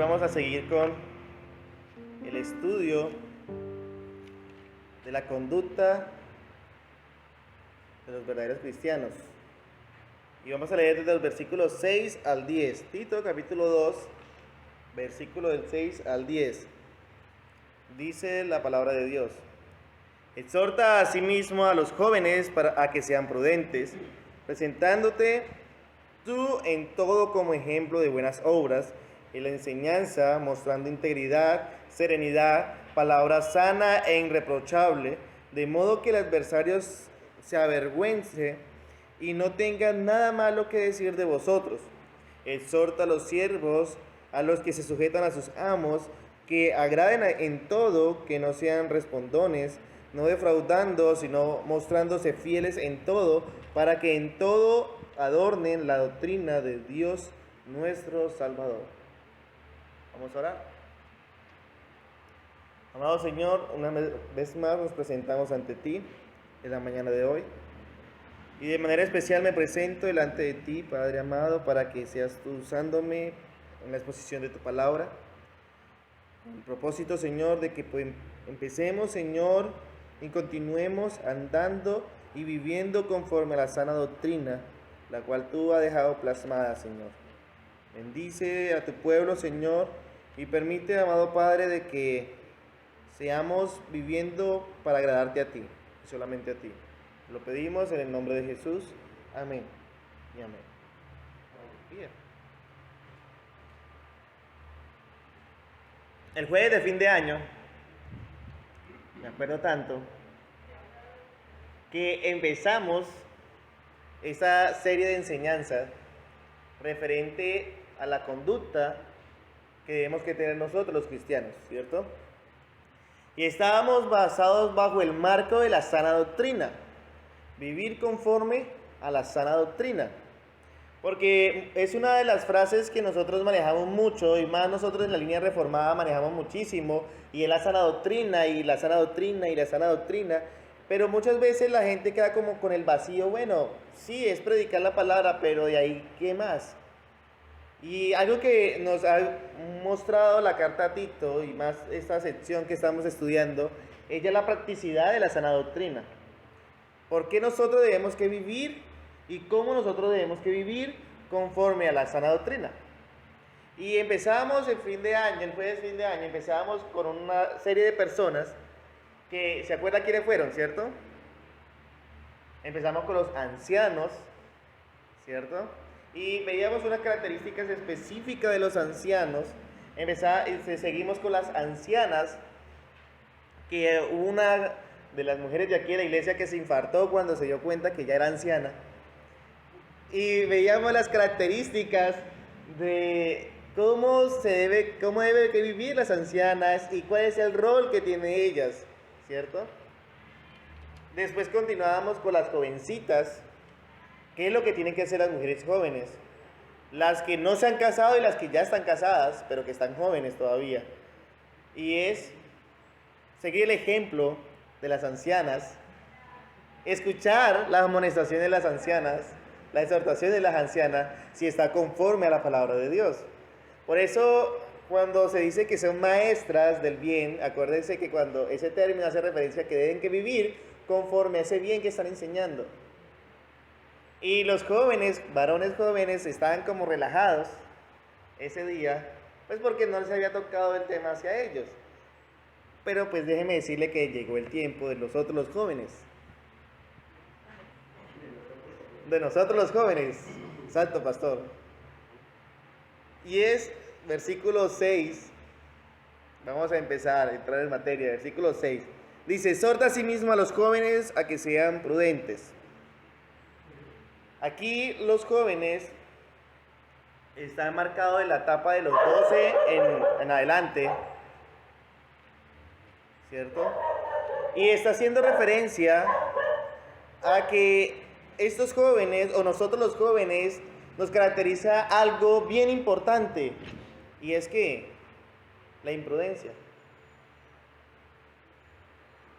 vamos a seguir con el estudio de la conducta de los verdaderos cristianos. Y vamos a leer desde los versículos 6 al 10. Tito, capítulo 2, versículo del 6 al 10. Dice la palabra de Dios: exhorta asimismo a los jóvenes a que sean prudentes, presentándote tú en todo como ejemplo de buenas obras, en la enseñanza, mostrando integridad, serenidad, palabra sana e irreprochable, de modo que el adversario se avergüence y no tenga nada malo que decir de vosotros. Exhorta a los siervos, a los que se sujetan a sus amos, que agraden en todo, que no sean respondones, no defraudando, sino mostrándose fieles en todo, para que en todo adornen la doctrina de Dios nuestro Salvador. Vamos a orar. Amado Señor, una vez más nos presentamos ante ti en la mañana de hoy. Y de manera especial me presento delante de ti, Padre amado, para que seas tú usándome en la exposición de tu palabra. El propósito, Señor, de que empecemos, Señor, y continuemos andando y viviendo conforme a la sana doctrina, la cual tú has dejado plasmada, Señor. Bendice a tu pueblo, Señor, y permite, amado Padre, de que seamos viviendo para agradarte a ti, y solamente a ti. Lo pedimos en el nombre de Jesús. Amén y amén. Bien. El jueves de fin de año, me acuerdo tanto, que empezamos esa serie de enseñanzas referente a la conducta que debemos que tener nosotros los cristianos, ¿cierto? Y estábamos basados bajo el marco de la sana doctrina, vivir conforme a la sana doctrina. Porque es una de las frases que nosotros manejamos mucho, y más nosotros en la línea reformada manejamos muchísimo, y es la sana doctrina, y la sana doctrina, y la sana doctrina. Pero muchas veces la gente queda como con el vacío. Bueno, sí, es predicar la palabra, pero de ahí, ¿qué más? Y algo que nos ha mostrado la carta a Tito, y más esta sección que estamos estudiando, es ya la practicidad de la sana doctrina. ¿Por qué nosotros debemos que vivir y cómo nosotros debemos que vivir conforme a la sana doctrina? Y empezamos el fin de año, el jueves fin de año, empezamos con una serie de personas que, ¿se acuerdan quiénes fueron, cierto? Empezamos con los ancianos, ¿cierto? Y veíamos unas características específicas de los ancianos. Seguimos con las ancianas, que una de las mujeres de aquí de la iglesia que se infartó cuando se dio cuenta que ya era anciana. Y veíamos las características de cómo debe que vivir las ancianas y cuál es el rol que tienen ellas, ¿cierto? Después continuábamos con las jovencitas. ¿Qué es lo que tienen que hacer las mujeres jóvenes? Las que no se han casado y las que ya están casadas, pero que están jóvenes todavía. Y es seguir el ejemplo de las ancianas, escuchar las amonestaciones de las ancianas, la exhortación de las ancianas, si está conforme a la palabra de Dios. Por eso, cuando se dice que son maestras del bien, acuérdense que cuando ese término hace referencia a que deben que vivir conforme a ese bien que están enseñando. Y los jóvenes, varones jóvenes, estaban como relajados ese día, pues porque no les había tocado el tema hacia ellos. Pero pues déjeme decirle que llegó el tiempo de nosotros los jóvenes. De nosotros los jóvenes, santo pastor. Y es versículo 6, vamos a empezar a entrar en materia, versículo 6. Dice: exhorta a sí mismo a los jóvenes a que sean prudentes. Aquí los jóvenes están marcados en la etapa de los 12 en adelante, ¿cierto? Y está haciendo referencia a que estos jóvenes, o nosotros los jóvenes, nos caracteriza algo bien importante, y es que la imprudencia.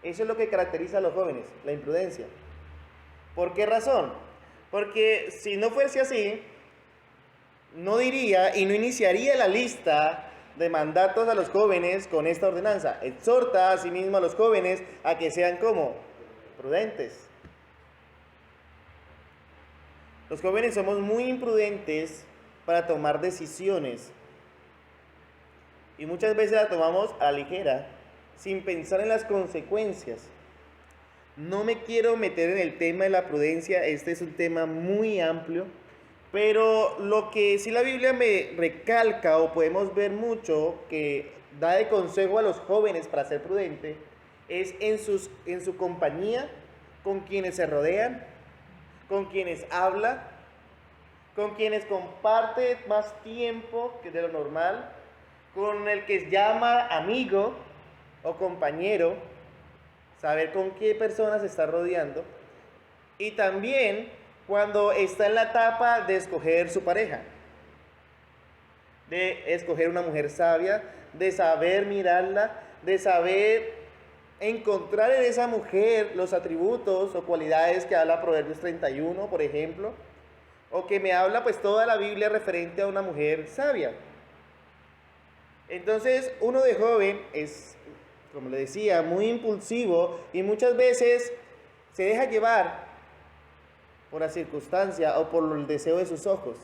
Eso es lo que caracteriza a los jóvenes, la imprudencia. ¿Por qué razón? Porque si no fuese así, no diría y no iniciaría la lista de mandatos a los jóvenes con esta ordenanza. Exhorta asimismo a los jóvenes a que sean como prudentes. Los jóvenes somos muy imprudentes para tomar decisiones y muchas veces la tomamos a la ligera, sin pensar en las consecuencias. No me quiero meter en el tema de la prudencia, este es un tema muy amplio, pero lo que sí la Biblia me recalca o podemos ver mucho que da de consejo a los jóvenes para ser prudente es en su compañía, con quienes se rodean, con quienes habla, con quienes comparte más tiempo que de lo normal, con el que llama amigo o compañero, saber con qué personas se está rodeando, y también cuando está en la etapa de escoger su pareja, de escoger una mujer sabia, de saber mirarla, de saber encontrar en esa mujer los atributos o cualidades que habla Proverbios 31, por ejemplo, o que me habla pues toda la Biblia referente a una mujer sabia. Entonces, uno de joven es, como le decía, muy impulsivo y muchas veces se deja llevar por la circunstancia o por el deseo de sus ojos.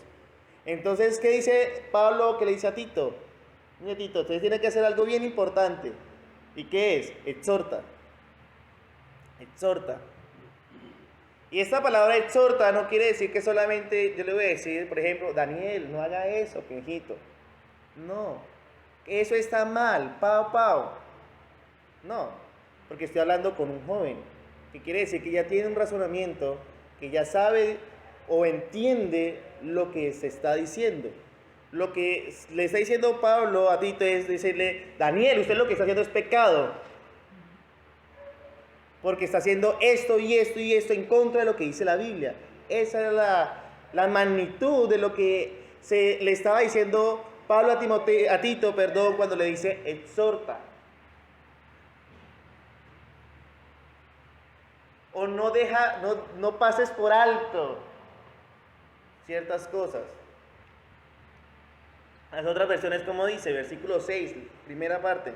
Entonces, ¿qué dice Pablo? ¿Qué le dice a Tito? Mira, Tito, usted tiene que hacer algo bien importante. ¿Y qué es? Exhorta. Exhorta. Y esta palabra exhorta no quiere decir que solamente yo le voy a decir, por ejemplo, Daniel, no haga eso, hijito. No, eso está mal, pao. No, porque estoy hablando con un joven, que quiere decir que ya tiene un razonamiento, que ya sabe o entiende lo que se está diciendo. Lo que le está diciendo Pablo a Tito es decirle, Daniel, usted lo que está haciendo es pecado, porque está haciendo esto y esto y esto en contra de lo que dice la Biblia. Esa era la magnitud de lo que se le estaba diciendo Pablo a Tito, cuando le dice exhorta. O no pases por alto ciertas cosas. Las otras versiones, como dice, versículo 6, primera parte.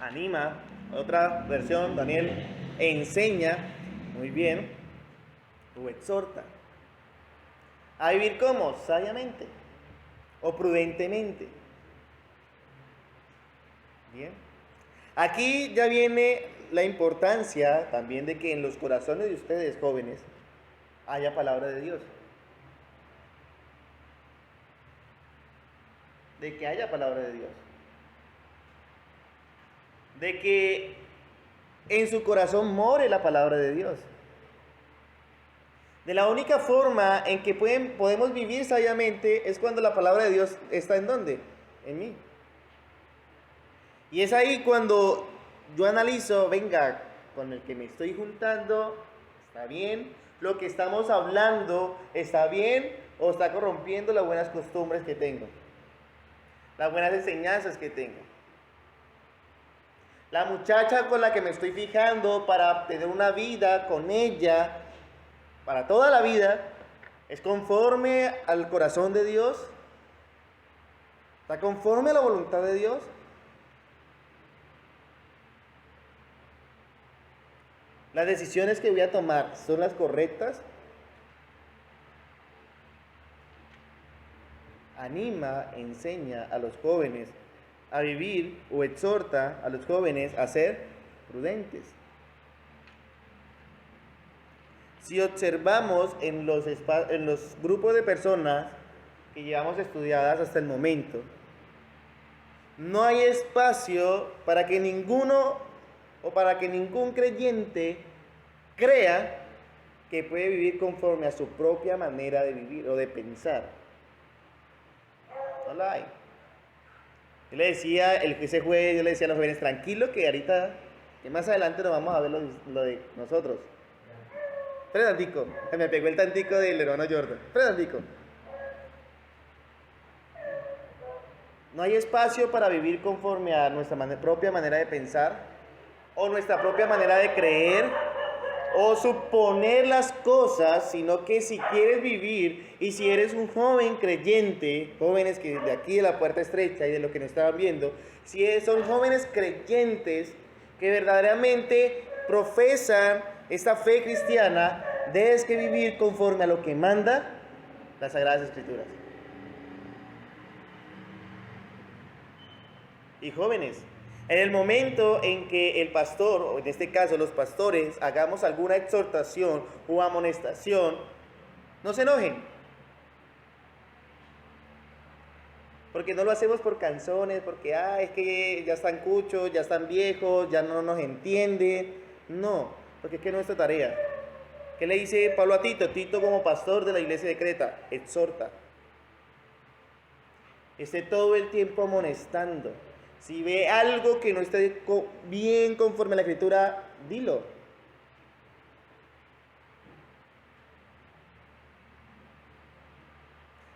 Anima, otra versión, Daniel, enseña, muy bien, o exhorta. ¿A vivir cómo? Sabiamente o prudentemente. Bien. Aquí ya viene la importancia también de que en los corazones de ustedes, jóvenes, haya palabra de Dios. De que haya palabra de Dios. De que en su corazón more la palabra de Dios. De la única forma en que podemos vivir sabiamente es cuando la palabra de Dios está ¿en dónde? En mí. Y es ahí cuando yo analizo, venga, con el que me estoy juntando, ¿está bien? Lo que estamos hablando, ¿está bien? ¿O está corrompiendo las buenas costumbres que tengo? Las buenas enseñanzas que tengo. La muchacha con la que me estoy fijando para tener una vida con ella, para toda la vida, ¿es conforme al corazón de Dios? ¿Está conforme a la voluntad de Dios? ¿Las decisiones que voy a tomar son las correctas? Anima, enseña a los jóvenes a vivir o exhorta a los jóvenes a ser prudentes. Si observamos en los grupos de personas que llevamos estudiadas hasta el momento, no hay espacio para que ninguno o para que ningún creyente crea que puede vivir conforme a su propia manera de vivir o de pensar. No la hay. Yo le decía, yo le decía a los jóvenes, tranquilo que ahorita, que más adelante nos vamos a ver lo de nosotros. Espera tantico, me pegó el tantico del hermano Jordan. Espera tantico. No hay espacio para vivir conforme a nuestra propia manera de pensar o nuestra propia manera de creer o suponer las cosas, sino que si quieres vivir y si eres un joven creyente, jóvenes que de aquí de la puerta estrecha y de lo que nos estaban viendo, si son jóvenes creyentes que verdaderamente profesan esta fe cristiana, debes que vivir conforme a lo que manda las Sagradas Escrituras. Y jóvenes, en el momento en que el pastor, o en este caso los pastores, hagamos alguna exhortación o amonestación, no se enojen. Porque no lo hacemos por canzones, porque es que ya están cuchos, ya están viejos, ya no nos entienden. No, porque es que no es nuestra tarea. ¿Qué le dice Pablo a Tito? Tito, como pastor de la iglesia de Creta, exhorta. Esté todo el tiempo amonestando. Si ve algo que no esté bien conforme a la Escritura, dilo.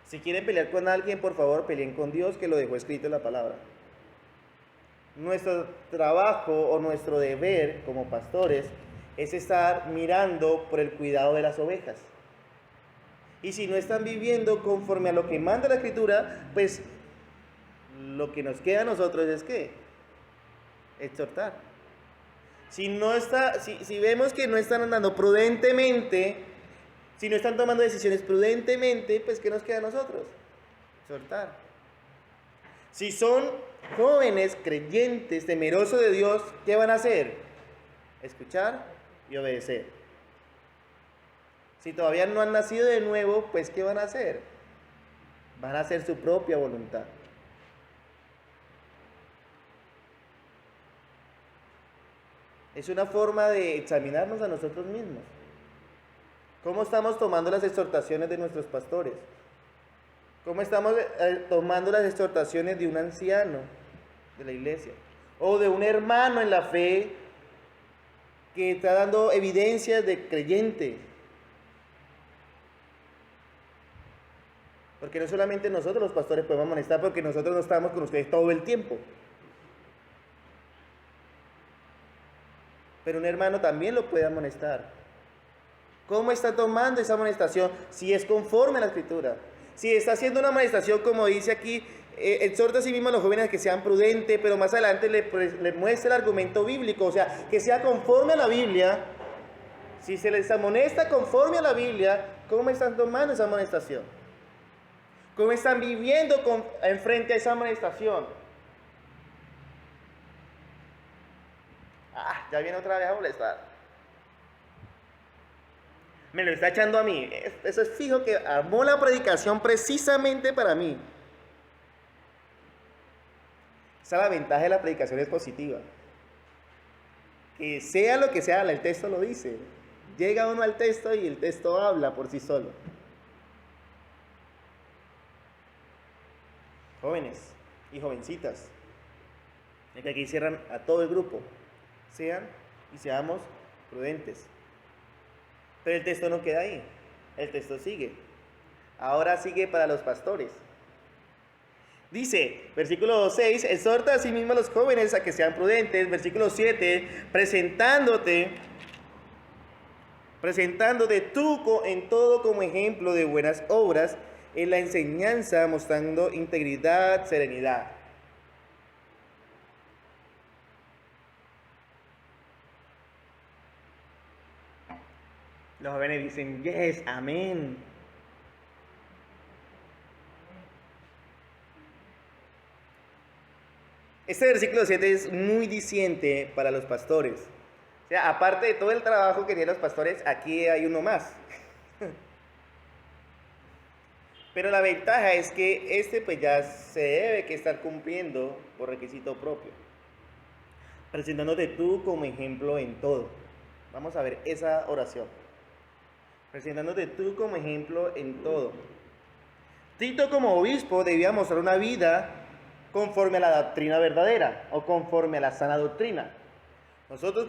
Si quieren pelear con alguien, por favor, peleen con Dios, que lo dejó escrito en la palabra. Nuestro trabajo o nuestro deber como pastores es estar mirando por el cuidado de las ovejas. Y si no están viviendo conforme a lo que manda la Escritura, pues lo que nos queda a nosotros es ¿qué? Exhortar. Si vemos que no están andando prudentemente, si no están tomando decisiones prudentemente, pues ¿qué nos queda a nosotros? Exhortar. Si son jóvenes, creyentes, temerosos de Dios, ¿qué van a hacer? Escuchar y obedecer. Si todavía no han nacido de nuevo, pues ¿qué van a hacer? Van a hacer su propia voluntad. Es una forma de examinarnos a nosotros mismos. ¿Cómo estamos tomando las exhortaciones de nuestros pastores? ¿Cómo estamos tomando las exhortaciones de un anciano de la iglesia? O de un hermano en la fe que está dando evidencias de creyente. Porque no solamente nosotros los pastores podemos amonestar, porque nosotros no estamos con ustedes todo el tiempo. Pero un hermano también lo puede amonestar. ¿Cómo está tomando esa amonestación? Si es conforme a la Escritura. Si está haciendo una amonestación, como dice aquí, exhorta a sí mismo a los jóvenes que sean prudentes, pero más adelante le muestra el argumento bíblico, o sea, que sea conforme a la Biblia. Si se les amonesta conforme a la Biblia, ¿cómo están tomando esa amonestación? ¿Cómo están viviendo en frente a esa amonestación? Ya viene otra vez a molestar. Me lo está echando a mí. Eso es fijo que armó la predicación precisamente para mí. Esa es la ventaja de la predicación expositiva. Que sea lo que sea, el texto lo dice. Llega uno al texto y el texto habla por sí solo. Jóvenes y jovencitas, que aquí cierran a todo el grupo. Sean y seamos prudentes. Pero el texto no queda ahí. El texto sigue. Ahora sigue para los pastores. Dice, versículo 6, exhorta a sí mismo a los jóvenes a que sean prudentes. Versículo 7, presentándote tú en todo como ejemplo de buenas obras, en la enseñanza mostrando integridad, serenidad. Los jóvenes dicen, yes, amén. Este versículo 7 es muy diciente para los pastores. O sea, aparte de todo el trabajo que tienen los pastores, aquí hay uno más. Pero la ventaja es que pues ya se debe que estar cumpliendo por requisito propio. Presentándote tú como ejemplo en todo. Vamos a ver esa oración. Presentándote tú como ejemplo en todo. Tito como obispo debía mostrar una vida conforme a la doctrina verdadera o conforme a la sana doctrina. Nosotros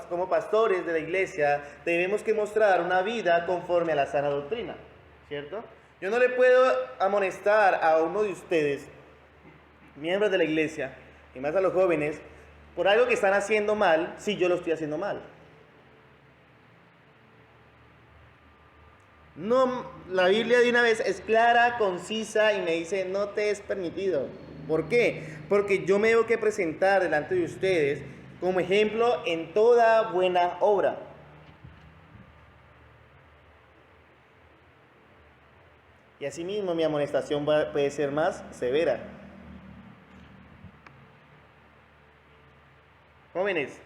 como pastores de la iglesia debemos que mostrar una vida conforme a la sana doctrina, ¿cierto? Yo no le puedo amonestar a uno de ustedes, miembros de la iglesia, y más a los jóvenes, por algo que están haciendo mal, si yo lo estoy haciendo mal. No, la Biblia de una vez es clara, concisa y me dice, no te es permitido. ¿Por qué? Porque yo me tengo que presentar delante de ustedes como ejemplo en toda buena obra. Y asimismo mi amonestación puede ser más severa. Jóvenes,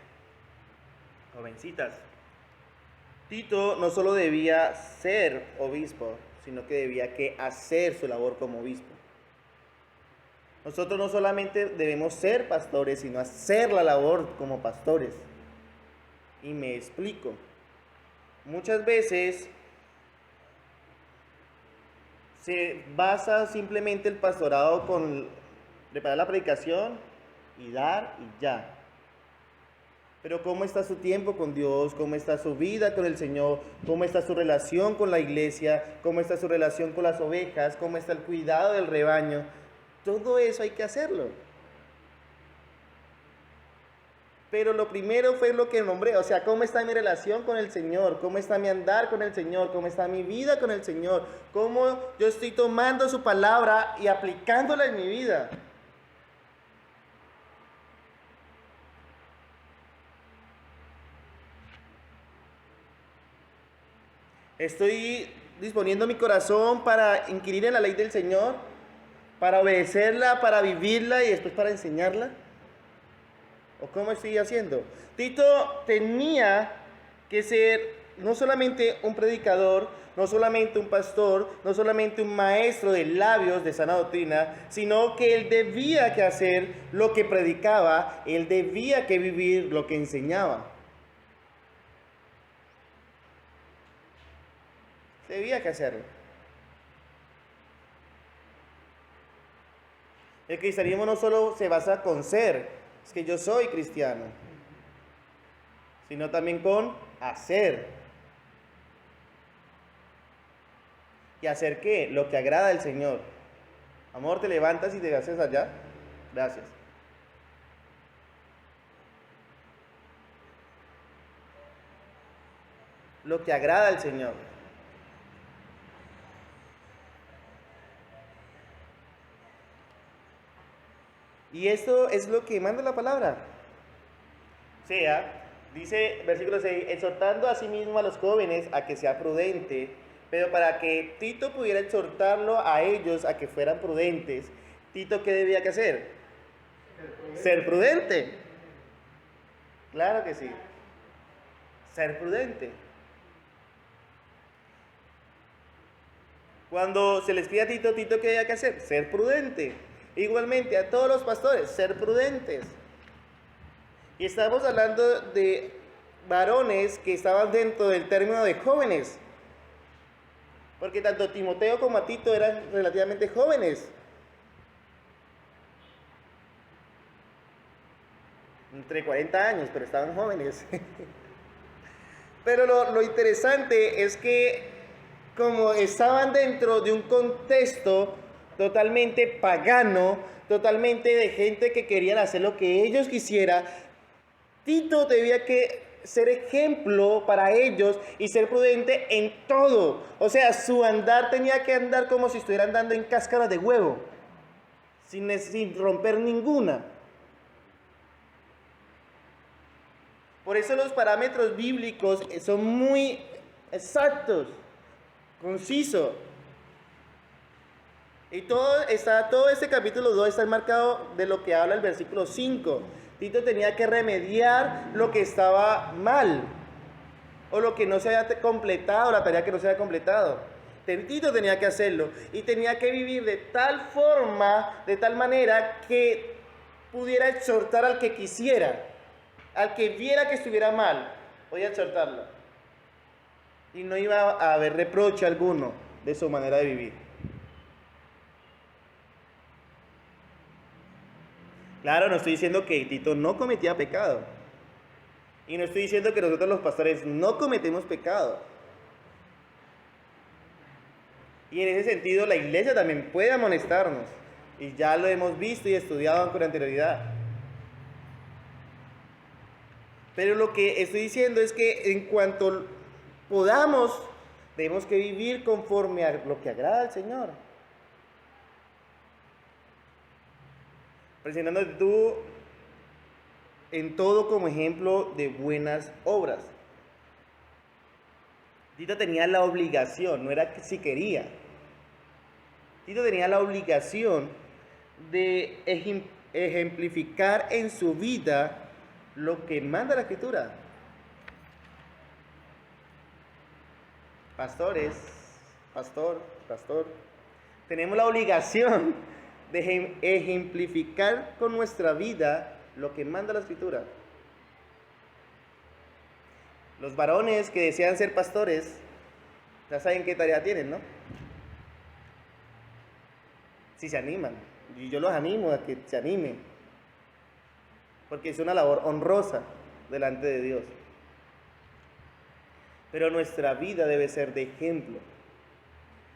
jovencitas, Tito no solo debía ser obispo, sino que debía que hacer su labor como obispo. Nosotros no solamente debemos ser pastores, sino hacer la labor como pastores. Y me explico. Muchas veces se basa simplemente el pastorado con preparar la predicación y dar y ya. Pero ¿cómo está su tiempo con Dios? ¿Cómo está su vida con el Señor? ¿Cómo está su relación con la iglesia? ¿Cómo está su relación con las ovejas? ¿Cómo está el cuidado del rebaño? Todo eso hay que hacerlo. Pero lo primero fue lo que nombré, o sea, ¿cómo está mi relación con el Señor? ¿Cómo está mi andar con el Señor? ¿Cómo está mi vida con el Señor? ¿Cómo yo estoy tomando su palabra y aplicándola en mi vida? ¿Estoy disponiendo mi corazón para inquirir en la ley del Señor? ¿Para obedecerla, para vivirla y después para enseñarla? ¿O cómo estoy haciendo? Tito tenía que ser no solamente un predicador, no solamente un pastor, no solamente un maestro de labios de sana doctrina, sino que él debía que hacer lo que predicaba, él debía que vivir lo que enseñaba. Debía que hacerlo. El cristianismo no solo se basa con ser, es que yo soy cristiano, sino también con hacer. ¿Y hacer qué? Lo que agrada al Señor. Amor, te levantas y te haces allá. Gracias. Lo que agrada al Señor. Y esto es lo que manda la palabra. O sea, dice versículo 6, exhortando a sí mismo a los jóvenes a que sea prudente, pero para que Tito pudiera exhortarlo a ellos a que fueran prudentes, Tito, ¿qué debía que hacer? Ser prudente. Claro que sí. Ser prudente. Cuando se le escribe a Tito, Tito, ¿qué debía que hacer? Ser prudente. Igualmente a todos los pastores, ser prudentes. Y estamos hablando de varones que estaban dentro del término de jóvenes. Porque tanto Timoteo como Tito eran relativamente jóvenes. Entre 40 años, pero estaban jóvenes. Pero lo interesante es que como estaban dentro de un contexto totalmente pagano, totalmente de gente que querían hacer lo que ellos quisieran, Tito debía que ser ejemplo para ellos y ser prudente en todo. O sea, su andar tenía que andar como si estuviera andando en cáscara de huevo, sin romper ninguna. Por eso los parámetros bíblicos son muy exactos, concisos. Y todo este capítulo 2 está enmarcado de lo que habla el versículo 5. Tito tenía que remediar lo que estaba mal, o lo que no se había completado, la tarea que no se había completado. Tito tenía que hacerlo, y tenía que vivir de tal forma, de tal manera, que pudiera exhortar al que quisiera, al que viera que estuviera mal, podía exhortarlo. Y no iba a haber reproche alguno de su manera de vivir. Claro, no estoy diciendo que Tito no cometía pecado. Y no estoy diciendo que nosotros los pastores no cometemos pecado. Y en ese sentido la iglesia también puede amonestarnos. Y ya lo hemos visto y estudiado con anterioridad. Pero lo que estoy diciendo es que en cuanto podamos Tenemos que vivir conforme a lo que agrada al Señor. Presentándote tú en todo como ejemplo de buenas obras. Tito tenía la obligación, no era que si quería. Tito tenía la obligación de ejemplificar en su vida lo que manda la Escritura. Pastor, tenemos la obligación de ejemplificar con nuestra vida lo que manda la Escritura. Los varones que desean ser pastores, ya saben qué tarea tienen, ¿no? Si se animan, y yo los animo a que se animen, porque es una labor honrosa delante de Dios. Pero nuestra vida debe ser de ejemplo.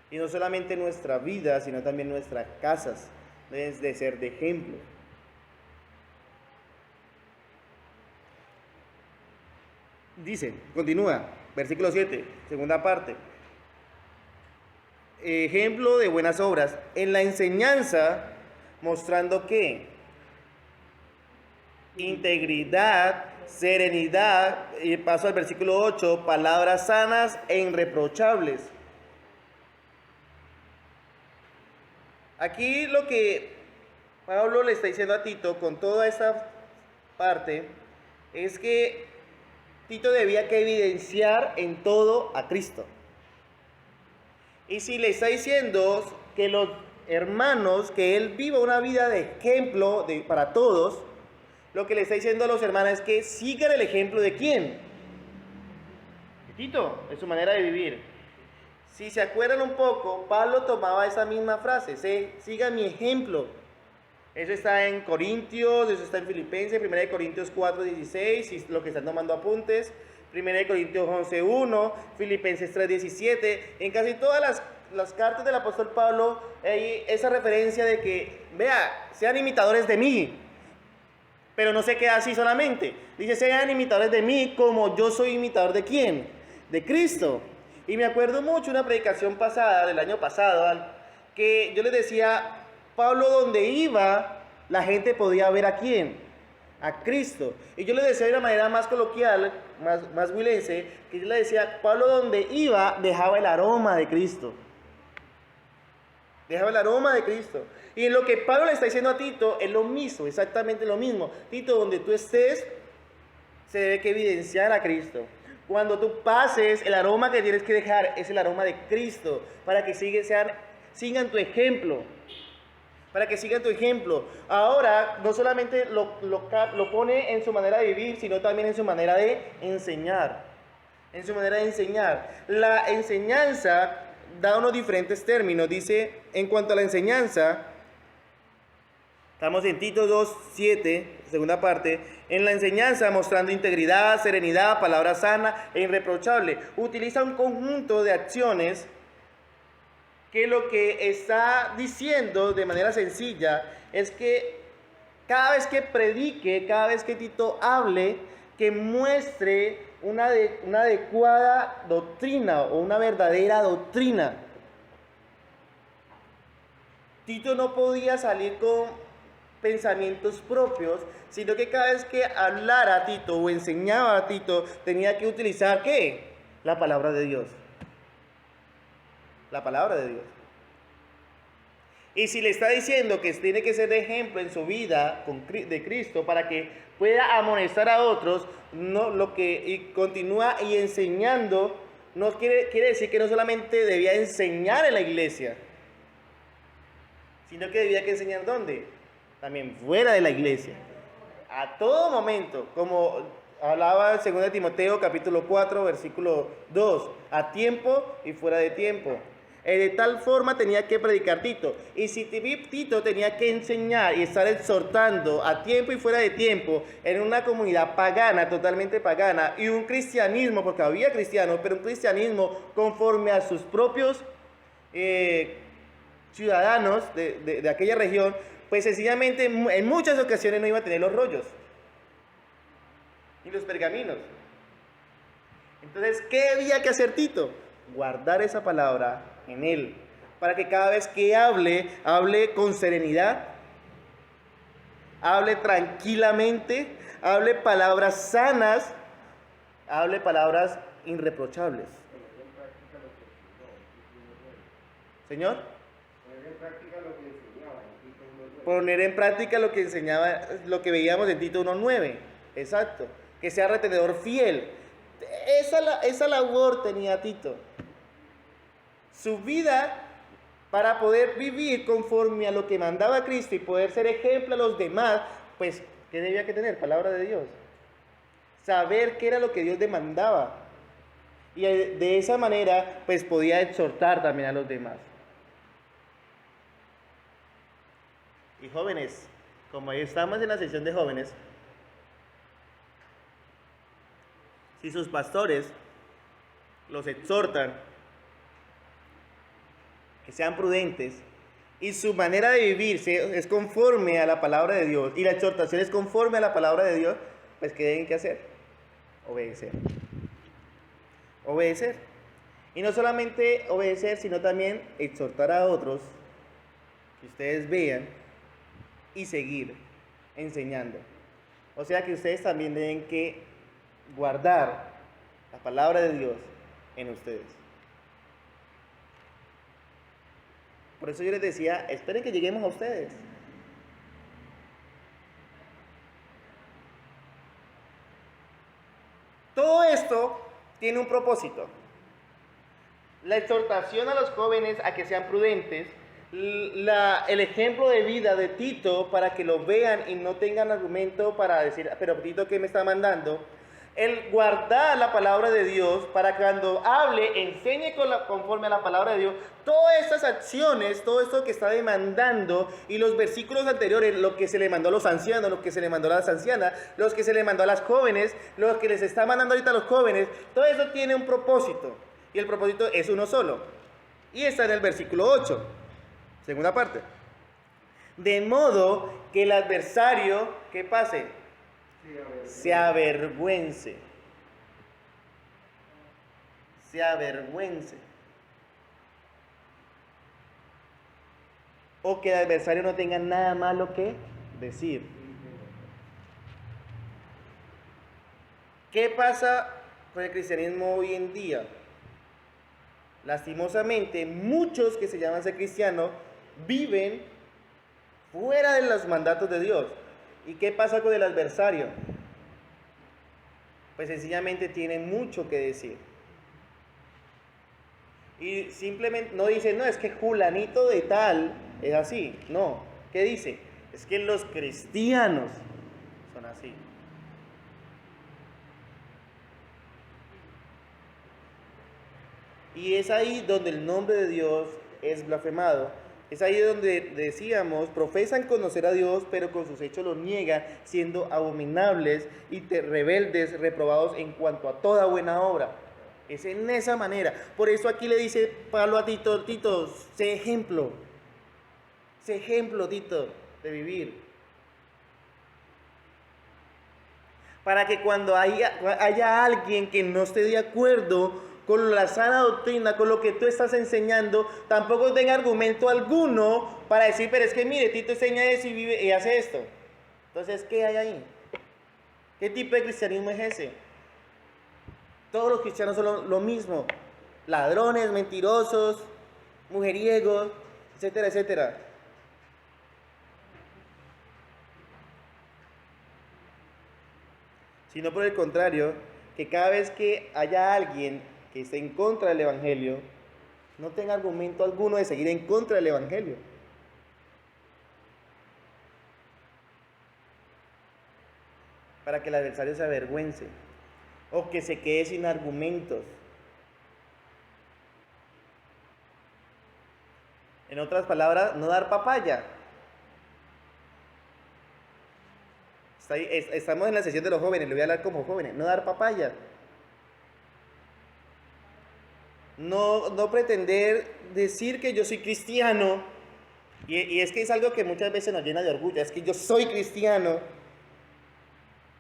Y no solamente nuestra vida, sino también nuestras casas deben de ser de ejemplo. Dice, continúa, versículo 7, segunda parte. Ejemplo de buenas obras. En la enseñanza, mostrando que integridad, serenidad, y paso al versículo 8, palabras sanas e irreprochables. Aquí lo que Pablo le está diciendo a Tito con toda esta parte es que Tito debía que evidenciar en todo a Cristo. Y si le está diciendo que los hermanos, que él viva una vida de ejemplo para todos, lo que le está diciendo a los hermanos es que sigan el ejemplo de ¿quién? De Tito, en su manera de vivir. Si se acuerdan un poco, Pablo tomaba esa misma frase, sigan mi ejemplo. Eso está en Corintios, eso está en Filipenses, 1 Corintios 4:16, si es lo que están tomando apuntes, 1 Corintios 11:1, Filipenses 3:17, en casi todas las cartas del apóstol Pablo hay esa referencia de que, vea, sean imitadores de mí, pero no se queda así solamente, dice, sean imitadores de mí como yo soy imitador de ¿quién? De Cristo. Y me acuerdo mucho una predicación pasada, del año pasado, que yo les decía, Pablo donde iba, la gente podía ver a quién, a Cristo. Y yo le decía de una manera más coloquial, más huilense, que yo le decía, Pablo donde iba, dejaba el aroma de Cristo. Dejaba el aroma de Cristo. Y en lo que Pablo le está diciendo a Tito, es lo mismo, exactamente lo mismo. Tito, donde tú estés, se debe que evidenciar a Cristo. Cuando tú pases, el aroma que tienes que dejar es el aroma de Cristo, para que sigan tu ejemplo. Para que sigan tu ejemplo. Ahora, no solamente lo pone en su manera de vivir, sino también en su manera de enseñar. En su manera de enseñar. La enseñanza da unos diferentes términos. Dice, en cuanto a la enseñanza, estamos en Tito 2:7, segunda parte. En la enseñanza, mostrando integridad, serenidad, palabra sana e irreprochable. Utiliza un conjunto de acciones que lo que está diciendo de manera sencilla es que cada vez que predique, cada vez que Tito hable, que muestre una adecuada doctrina o una verdadera doctrina. Tito no podía salir con pensamientos propios, sino que cada vez que hablara a Tito o enseñaba a Tito, tenía que utilizar ¿qué? La palabra de Dios. La palabra de Dios. Y si le está diciendo que tiene que ser de ejemplo en su vida de Cristo para que pueda amonestar a otros, y continúa y enseñando, no quiere decir que no solamente debía enseñar en la iglesia, sino que debía que enseñar ¿dónde? También fuera de la iglesia. A todo momento, como hablaba en 2 Timoteo capítulo 4, versículo 2, a tiempo y fuera de tiempo. De tal forma tenía que predicar Tito. Y si Tito tenía que enseñar y estar exhortando a tiempo y fuera de tiempo en una comunidad pagana, totalmente pagana, y un cristianismo, porque había cristianos, pero un cristianismo conforme a sus propios ciudadanos de aquella región, pues sencillamente en muchas ocasiones no iba a tener los rollos ni los pergaminos. Entonces, ¿qué había que hacer Tito? guardar esa palabra en él, para que cada vez que hable, hable con serenidad, hable tranquilamente, hable palabras sanas, hable palabras irreprochables. Señor, poner en práctica lo que enseñaba, lo que veíamos en Tito 1:9. Exacto. Que sea retenedor fiel. Esa labor tenía Tito. Su vida, para poder vivir conforme a lo que mandaba Cristo y poder ser ejemplo a los demás, pues, ¿qué debía que tener? Palabra de Dios. Saber qué era lo que Dios demandaba. Y de esa manera, pues, podía exhortar también a los demás. Y jóvenes, como ahí estamos en la sesión de jóvenes, si sus pastores los exhortan que sean prudentes y su manera de vivir es conforme a la palabra de Dios y la exhortación es conforme a la palabra de Dios, pues ¿qué deben que hacer? Obedecer. Obedecer. Y no solamente obedecer, sino también exhortar a otros que ustedes vean y seguir enseñando. O sea que ustedes también deben que guardar la palabra de Dios en ustedes. Por eso yo les decía, esperen que lleguemos a ustedes. Todo esto tiene un propósito. La exhortación a los jóvenes a que sean prudentes, el ejemplo de vida de Tito para que lo vean y no tengan argumento para decir, pero Tito, ¿qué me está mandando? El guardar la palabra de Dios para que cuando hable, enseñe conforme a la palabra de Dios. Todas estas acciones, todo esto que está demandando, y los versículos anteriores, lo que se le mandó a los ancianos, lo que se le mandó a las ancianas, los que se le mandó a las jóvenes, los que les está mandando ahorita a los jóvenes, todo eso tiene un propósito. Y el propósito es uno solo. Y está en el versículo 8, segunda parte. De modo que el adversario, ¿qué pase? Se avergüence. Se avergüence. O que el adversario no tenga nada malo que decir. ¿Qué pasa con el cristianismo hoy en día? Lastimosamente, muchos que se llaman ser cristianos viven fuera de los mandatos de Dios. ¿Y qué pasa con el adversario? Pues sencillamente tiene mucho que decir. Y simplemente no dice, no, es que Julanito de tal es así. No, ¿qué dice? Es que los cristianos son así. Y es ahí donde el nombre de Dios es blasfemado. Es ahí donde decíamos, profesan conocer a Dios, pero con sus hechos lo niegan, siendo abominables y rebeldes, reprobados en cuanto a toda buena obra. Es en esa manera. Por eso aquí le dice Pablo a Tito, Tito, sé ejemplo, Tito, de vivir. Para que cuando haya alguien que no esté de acuerdo con la sana doctrina, con lo que tú estás enseñando, tampoco tenga argumento alguno para decir, pero es que mire, Tito enseña eso y vive y hace esto. Entonces, ¿qué hay ahí? ¿Qué tipo de cristianismo es ese? Todos los cristianos son lo mismo. Ladrones, mentirosos, mujeriegos, etcétera, etcétera. Sino por el contrario, que cada vez que haya alguien que esté en contra del Evangelio, no tenga argumento alguno de seguir en contra del Evangelio. Para que el adversario se avergüence o que se quede sin argumentos. En otras palabras, no dar papaya. Estamos en la sesión de los jóvenes, le voy a hablar como jóvenes, no dar papaya. No pretender decir que yo soy cristiano, y es que es algo que muchas veces nos llena de orgullo, es que yo soy cristiano,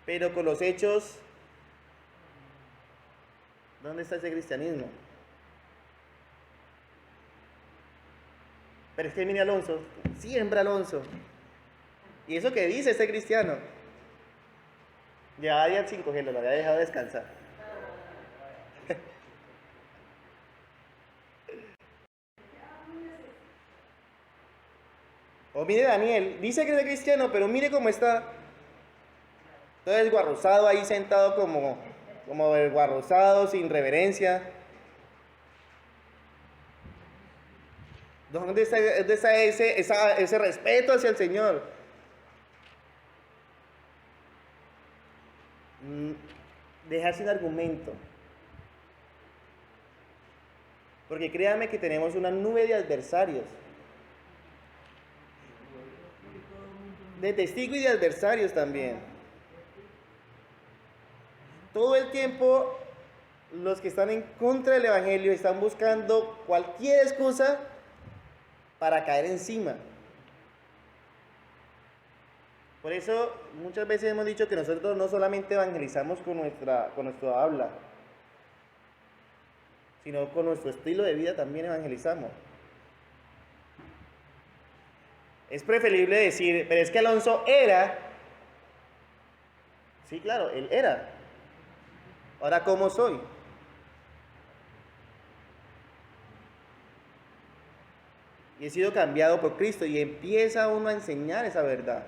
pero con los hechos, ¿dónde está ese cristianismo? Pero es que mire Alonso, siempre Alonso. ¿Y eso que dice este cristiano? Ya día sin cogerlo, lo había dejado descansar. O mire Daniel, dice que es cristiano, pero mire cómo está. Todo desguarrozado ahí sentado como desguarrozado, sin reverencia. ¿Dónde está ese respeto hacia el Señor? Dejar sin argumento. Porque créanme que tenemos una nube de adversarios. De testigos y de adversarios también. Todo el tiempo los que están en contra del Evangelio están buscando cualquier excusa para caer encima. Por eso muchas veces hemos dicho que nosotros no solamente evangelizamos con nuestro habla, sino con nuestro estilo de vida también evangelizamos. Es preferible decir, pero es que Alonso era. Sí, claro, él era. Ahora, ¿cómo soy? Y he sido cambiado por Cristo y empieza uno a enseñar esa verdad.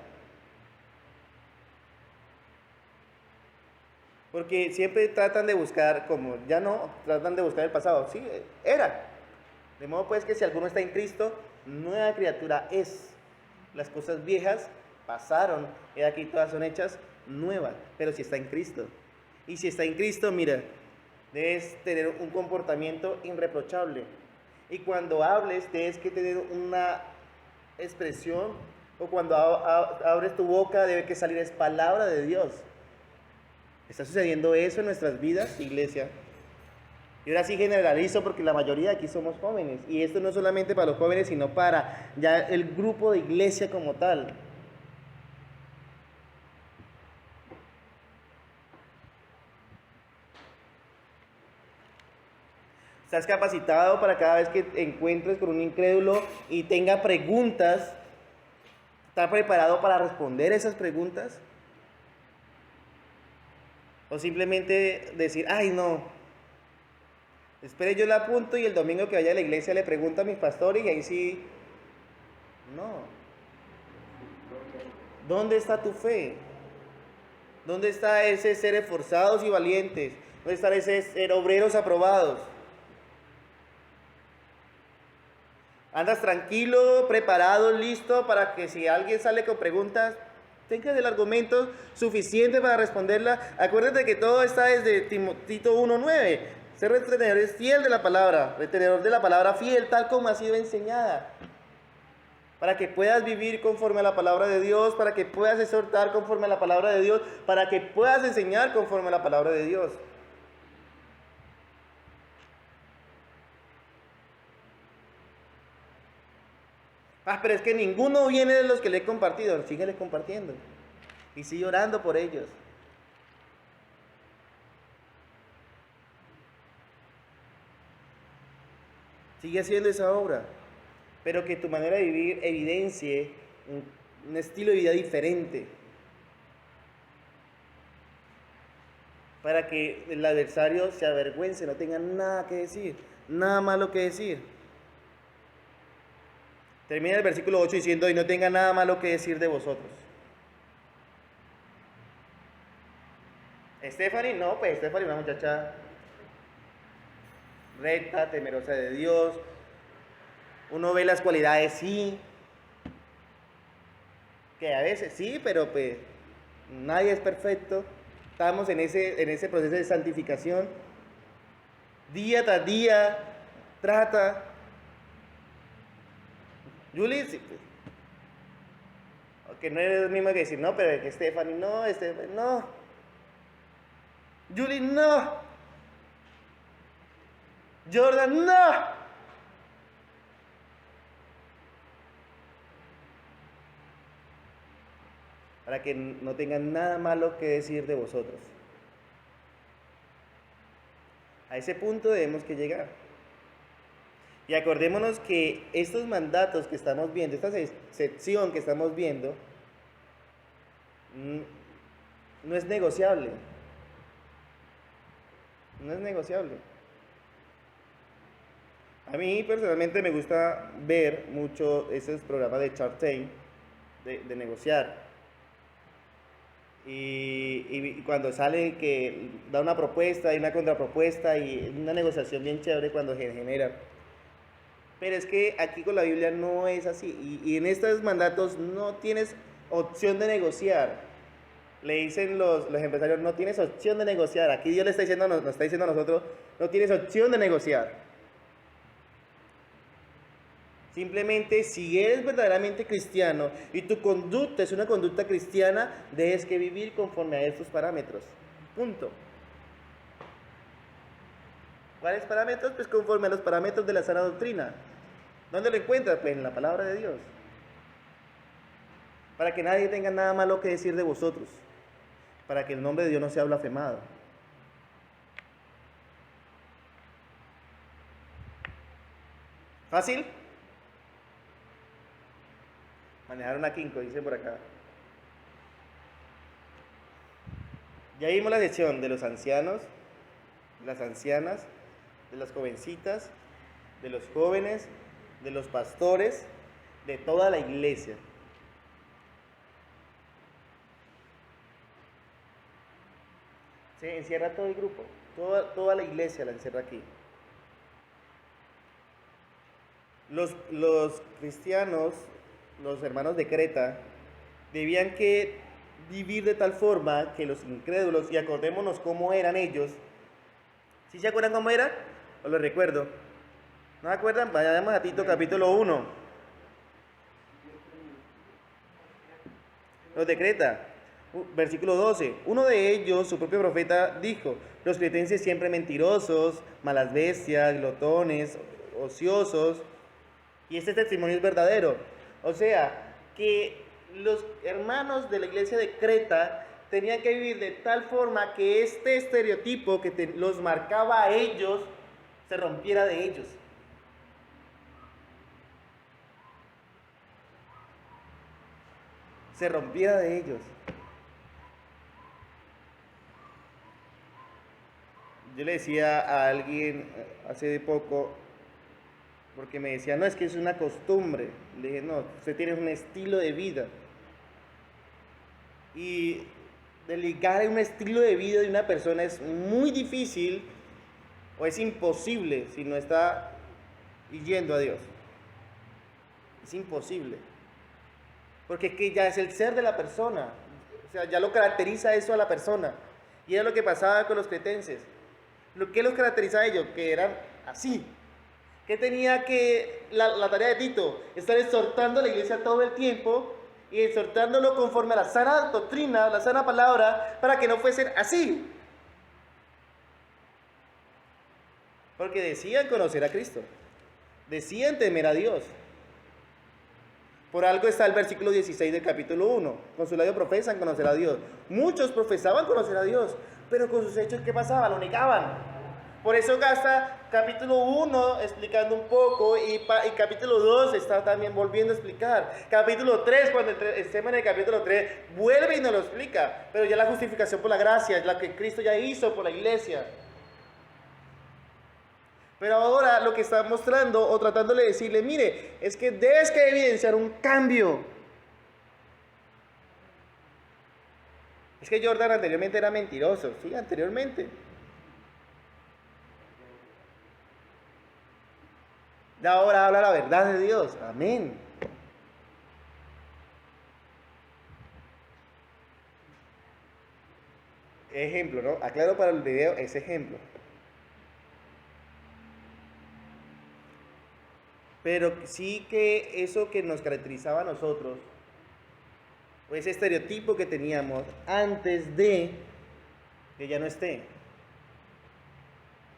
Porque siempre tratan de buscar, como ya no, tratan de buscar el pasado. Sí, era. De modo pues que si alguno está en Cristo, nueva criatura es. Las cosas viejas pasaron, y aquí todas son hechas nuevas, pero si está en Cristo. Y si está en Cristo, mira, debes tener un comportamiento irreprochable. Y cuando hables, debes que tener una expresión, o cuando abres tu boca, debe que salir es palabra de Dios. ¿Está sucediendo eso en nuestras vidas, iglesia? Y ahora sí generalizo porque la mayoría de aquí somos jóvenes. Y esto no es solamente para los jóvenes, sino para ya el grupo de iglesia como tal. ¿Estás capacitado para cada vez que te encuentres con un incrédulo y tenga preguntas? ¿Estás preparado para responder esas preguntas? O simplemente decir, ay no, espere yo la apunto y el domingo que vaya a la iglesia le pregunto a mis pastores y ahí sí. No. ¿Dónde está tu fe? ¿Dónde está ese ser esforzados y valientes? ¿Dónde están ese ser obreros aprobados? ¿Andas tranquilo, preparado, listo para que si alguien sale con preguntas, tengas el argumento suficiente para responderla? Acuérdate que todo está desde Tito 1:9. Ser retenedor es fiel de la palabra, retenedor de la palabra fiel, tal como ha sido enseñada. Para que puedas vivir conforme a la palabra de Dios, para que puedas exhortar conforme a la palabra de Dios, para que puedas enseñar conforme a la palabra de Dios. Pero es que ninguno viene de los que le he compartido. Síguele compartiendo. Y sigue orando por ellos. Sigue haciendo esa obra. Pero que tu manera de vivir evidencie un estilo de vida diferente. Para que el adversario se avergüence, no tenga nada que decir, nada malo que decir. Termina el versículo 8 diciendo, y no tenga nada malo que decir de vosotros. Stephanie, no, pues Stephanie, una muchacha recta, temerosa de Dios. Uno ve las cualidades, sí. Que a veces sí, pero pues nadie es perfecto. Estamos en ese proceso de santificación. Día tras día, trata. Julie, sí, pues, que no es lo mismo que decir, no, pero que Stephanie, no, no. Julie, no. Jordan, no. Para que no tengan nada malo que decir de vosotros. A ese punto debemos que llegar. Y acordémonos que estos mandatos que estamos viendo, esta sección que estamos viendo, no es negociable. No es negociable. A mí personalmente me gusta ver mucho esos programas de Shark Tank, de negociar. Y cuando sale que da una propuesta y una contrapropuesta y una negociación bien chévere cuando se genera. Pero es que aquí con la Biblia no es así. Y en estos mandatos no tienes opción de negociar. Le dicen los empresarios, no tienes opción de negociar. Aquí Dios le está diciendo, nos está diciendo a nosotros, no tienes opción de negociar. Simplemente si eres verdaderamente cristiano y tu conducta es una conducta cristiana, debes que vivir conforme a estos parámetros. Punto. ¿Cuáles parámetros? Pues conforme a los parámetros de la sana doctrina. ¿Dónde lo encuentras? Pues en la palabra de Dios. Para que nadie tenga nada malo que decir de vosotros. Para que el nombre de Dios no sea blasfemado. ¿Fácil? Manejar una quinco, dice por acá. Ya vimos la sección de los ancianos, de las ancianas, de las jovencitas, de los jóvenes, de los pastores, de toda la iglesia. Se encierra todo el grupo, toda la iglesia la encierra aquí. Los cristianos, los hermanos de Creta, debían que vivir de tal forma que los incrédulos, y acordémonos cómo eran ellos. ¿Sí se acuerdan cómo eran? Os lo recuerdo. ¿No se acuerdan? Vayamos a Tito capítulo 1. Los de Creta, versículo 12. Uno de ellos, su propio profeta, dijo: los cretenses siempre mentirosos, malas bestias, glotones, ociosos. Y este testimonio es verdadero. O sea, que los hermanos de la iglesia de Creta tenían que vivir de tal forma que este estereotipo que los marcaba a ellos se rompiera de ellos. Se rompiera de ellos. Yo le decía a alguien hace poco, porque me decía, no, es que es una costumbre. Le dije, no, usted tiene un estilo de vida. Y desligar un estilo de vida de una persona es muy difícil o es imposible si no está yendo a Dios. Es imposible. Porque es que ya es el ser de la persona. O sea, ya lo caracteriza eso a la persona. Y era lo que pasaba con los cretenses. ¿Qué los caracteriza a ellos? Que eran así. ¿Qué tenía que la tarea de Tito? Estar exhortando a la iglesia todo el tiempo y exhortándolo conforme a la sana doctrina, la sana palabra, para que no fuesen así. Porque decían conocer a Cristo, decían temer a Dios. Por algo está el versículo 16 del capítulo 1. Con su labio profesan conocer a Dios. Muchos profesaban conocer a Dios, pero con sus hechos, ¿qué pasaba? Lo negaban. Por eso gasta capítulo 1 explicando un poco y capítulo 2 está también volviendo a explicar. Capítulo 3, cuando estemos en el capítulo 3, vuelve y nos lo explica. Pero ya la justificación por la gracia es la que Cristo ya hizo por la iglesia. Pero ahora lo que está mostrando o tratándole de decirle, mire, es que debes que evidenciar un cambio. Es que Jordan anteriormente era mentiroso, sí, anteriormente. De ahora habla la verdad de Dios. Amén. Ejemplo, ¿no? Aclaro para el video ese ejemplo. Pero sí que eso que nos caracterizaba a nosotros, o ese estereotipo que teníamos antes de que ya no esté.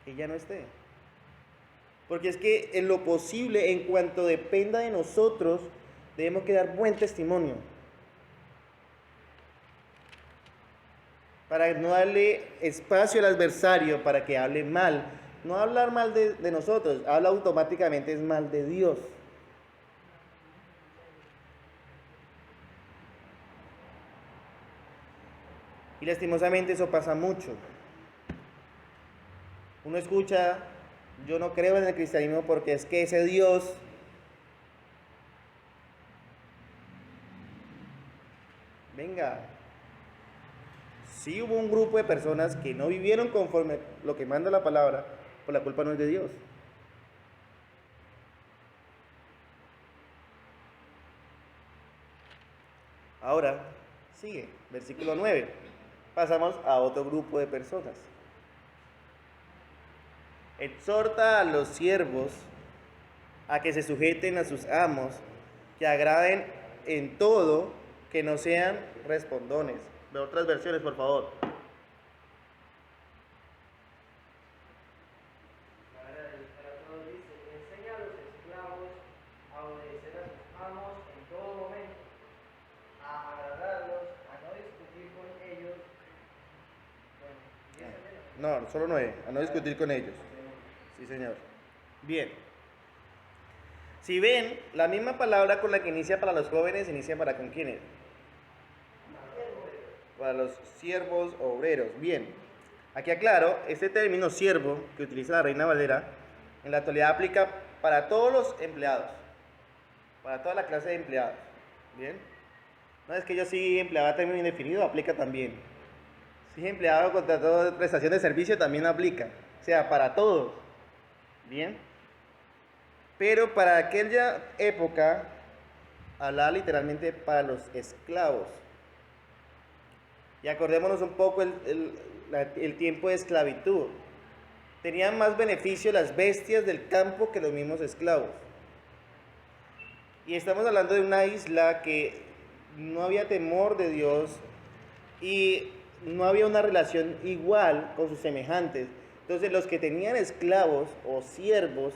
Que ya no esté. Porque es que en lo posible, en cuanto dependa de nosotros, debemos que dar buen testimonio. Para no darle espacio al adversario para que hable mal no hablar mal de nosotros, habla automáticamente es mal de Dios. Y lastimosamente eso pasa mucho. Uno escucha, yo no creo en el cristianismo porque es que ese Dios venga, sí hubo un grupo de personas que no vivieron conforme lo que manda la palabra, por la culpa no es de Dios. Ahora, sigue, versículo 9. Pasamos a otro grupo de personas. Exhorta a los siervos a que se sujeten a sus amos, que agraden en todo, que no sean respondones. De otras versiones, por favor. Para todos dice, enseña a los esclavos a obedecer a sus amos en todo momento, a agradarlos, a no discutir con ellos. Bueno, ¿y eso es menos? No, solo 9, a no discutir con ellos. Sí, señor. Bien. Si ven, la misma palabra con la que inicia para los jóvenes, inicia para con quiénes. Para los siervos obreros. Bien. Aquí aclaro, este término siervo que utiliza la Reina Valera, en la actualidad aplica para todos los empleados. Para toda la clase de empleados. Bien. No es que yo sí empleaba término indefinido, aplica también. Si es empleado contratado de prestación de servicio, también aplica. O sea, para todos. Bien. Pero para aquella época, hablaba literalmente para los esclavos. Y acordémonos un poco el tiempo de esclavitud. Tenían más beneficio las bestias del campo que los mismos esclavos. Y estamos hablando de una isla que no había temor de Dios y no había una relación igual con sus semejantes. Entonces los que tenían esclavos o siervos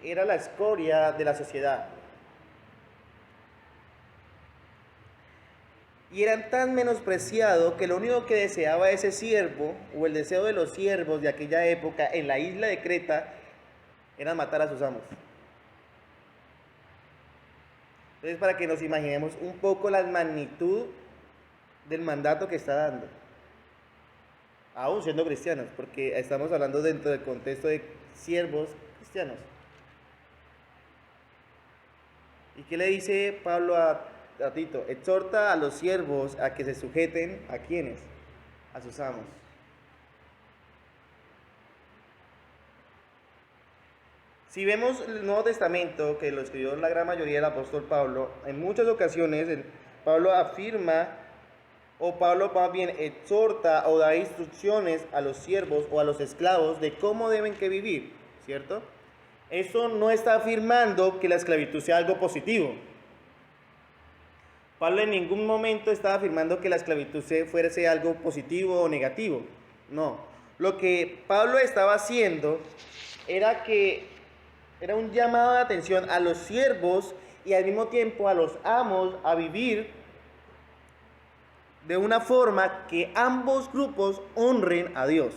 era la escoria de la sociedad. Y eran tan menospreciados que lo único que deseaba ese siervo, o el deseo de los siervos de aquella época en la isla de Creta, era matar a sus amos. Entonces, para que nos imaginemos un poco la magnitud del mandato que está dando, aún siendo cristianos, porque estamos hablando dentro del contexto de siervos cristianos. ¿Y qué le dice Pablo a Tito? Exhorta a los siervos a que se sujeten ¿a quiénes? A sus amos. Si vemos el Nuevo Testamento, que lo escribió la gran mayoría del apóstol Pablo, en muchas ocasiones Pablo afirma, o Pablo más bien exhorta o da instrucciones a los siervos o a los esclavos de cómo deben que vivir, ¿cierto? Eso no está afirmando que la esclavitud sea algo positivo. Pablo en ningún momento estaba afirmando que la esclavitud fuese algo positivo o negativo. No. Lo que Pablo estaba haciendo era un llamado de atención a los siervos y al mismo tiempo a los amos a vivir de una forma que ambos grupos honren a Dios.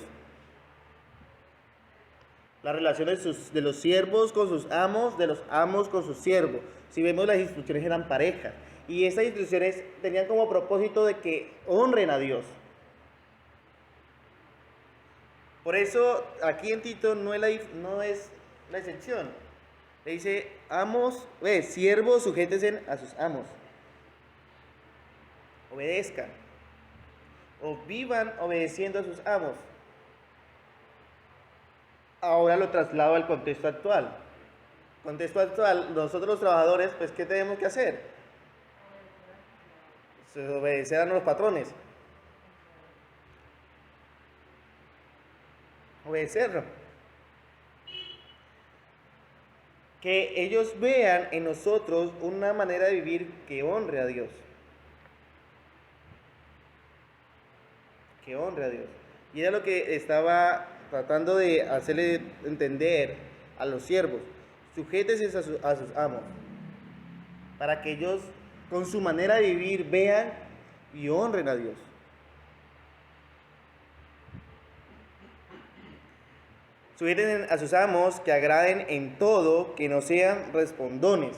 Las relaciones de los siervos con sus amos, de los amos con sus siervos. Si vemos, las instrucciones eran parejas. Y esas instrucciones tenían como propósito de que honren a Dios. Por eso, aquí en Tito no es la excepción. Le dice, siervos, sujétense a sus amos. Obedezcan. O vivan obedeciendo a sus amos. Ahora lo traslado al contexto actual. Contexto actual, nosotros los trabajadores, pues, ¿qué tenemos que hacer? Obedecer a los patrones. Obedecerlo. Que ellos vean en nosotros una manera de vivir que honre a Dios. Que honre a Dios. Y era lo que estaba tratando de hacerle entender a los siervos. Sujétense a sus amos, para que ellos con su manera de vivir vean y honren a Dios. Sujeten a sus amos, que agraden en todo, que no sean respondones.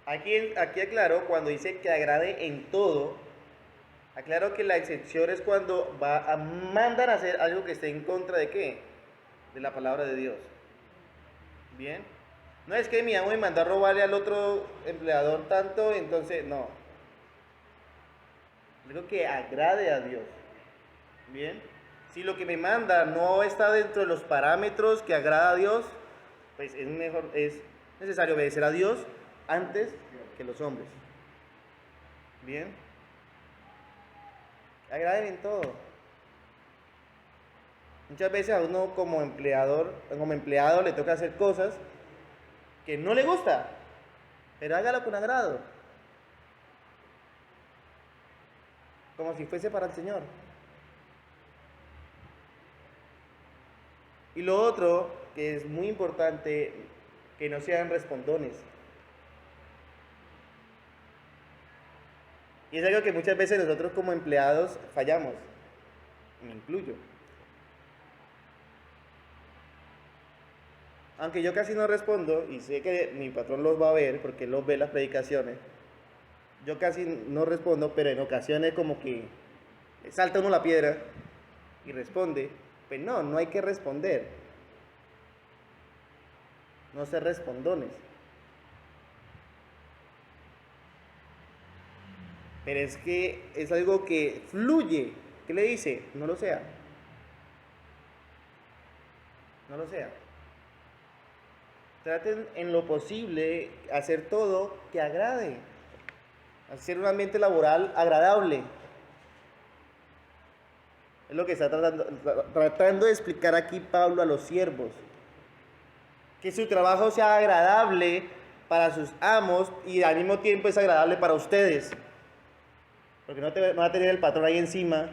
Aquí aclaro, cuando dice que agrade en todo, aclaro que la excepción es cuando mandan a hacer algo que esté en contra de ¿qué? De la palabra de Dios. ¿Bien? No es que mi amo me mandó a robarle al otro empleador tanto, entonces no. Algo que agrade a Dios. ¿Bien? Si lo que me manda no está dentro de los parámetros que agrada a Dios, pues es necesario obedecer a Dios antes que los hombres. ¿Bien? Agraden en todo. Muchas veces a uno como empleado le toca hacer cosas que no le gusta, pero hágalo con agrado, como si fuese para el Señor. Y lo otro, que es muy importante, que no sean respondones. Y es algo que muchas veces nosotros como empleados fallamos, me incluyo. Aunque yo casi no respondo, y sé que mi patrón los va a ver, porque él los ve las predicaciones, yo casi no respondo, pero en ocasiones como que salta uno la piedra y responde. Pues no hay que responder. No ser respondones. Pero es que es algo que fluye. ¿Qué le dice? No lo sea. No lo sea. Traten en lo posible hacer todo que agrade. Hacer un ambiente laboral agradable. Es lo que está tratando de explicar aquí Pablo a los siervos. Que su trabajo sea agradable para sus amos y al mismo tiempo es agradable para ustedes. Porque no va a tener el patrón ahí encima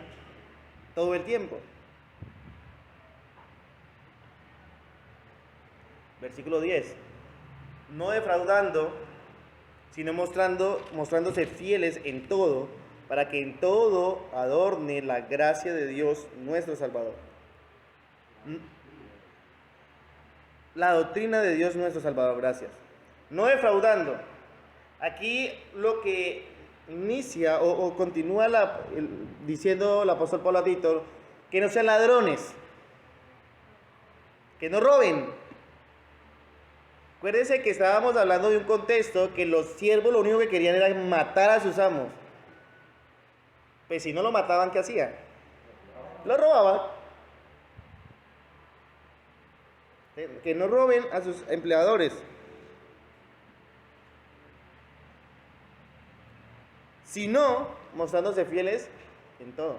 todo el tiempo. Versículo 10. No defraudando, sino mostrándose fieles en todo, para que en todo adorne la gracia de Dios nuestro Salvador. La doctrina de Dios nuestro Salvador, gracias. No defraudando. Aquí lo que inicia o continúa diciendo el apóstol Pablo a Tito, que no sean ladrones, que no roben. Acuérdense que estábamos hablando de un contexto que los siervos lo único que querían era matar a sus amos. Pues si no lo mataban, ¿qué hacían? Lo robaban. Que no roben a sus empleadores. Sino mostrándose fieles en todo.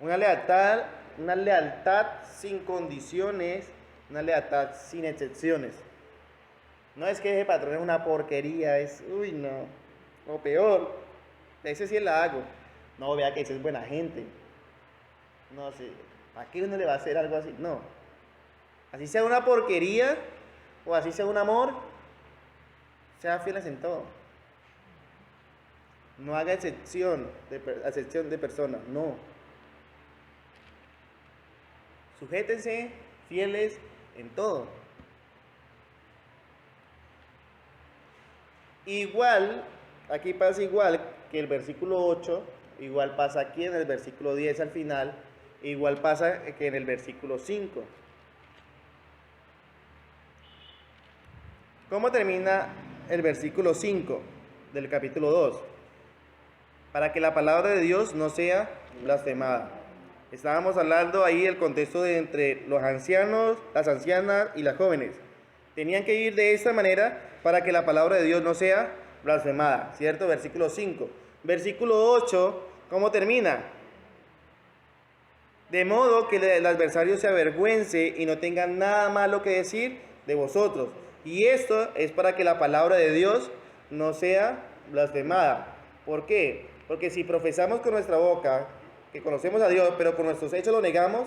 Una lealtad sin condiciones, una lealtad sin excepciones. No es que ese patrón es una porquería, uy no, o peor, ese sí la hago. No, vea que ese es buena gente. No sé, ¿a qué uno le va a hacer algo así? No. Así sea una porquería o así sea un amor, sea fieles en todo. No haga excepción de persona, no. Sujétense fieles en todo. Igual, aquí pasa igual que el versículo 8, igual pasa aquí en el versículo 10 al final, igual pasa que en el versículo 5. ¿Cómo termina el versículo 5 del capítulo 2? Para que la palabra de Dios no sea blasfemada. Estábamos hablando ahí del contexto de entre los ancianos, las ancianas y las jóvenes. Tenían que ir de esta manera para que la palabra de Dios no sea blasfemada, ¿cierto? Versículo 5. Versículo 8, ¿cómo termina? De modo que el adversario se avergüence y no tenga nada malo que decir de vosotros. Y esto es para que la palabra de Dios no sea blasfemada. ¿Por qué? Porque si profesamos con nuestra boca que conocemos a Dios, pero con nuestros hechos lo negamos,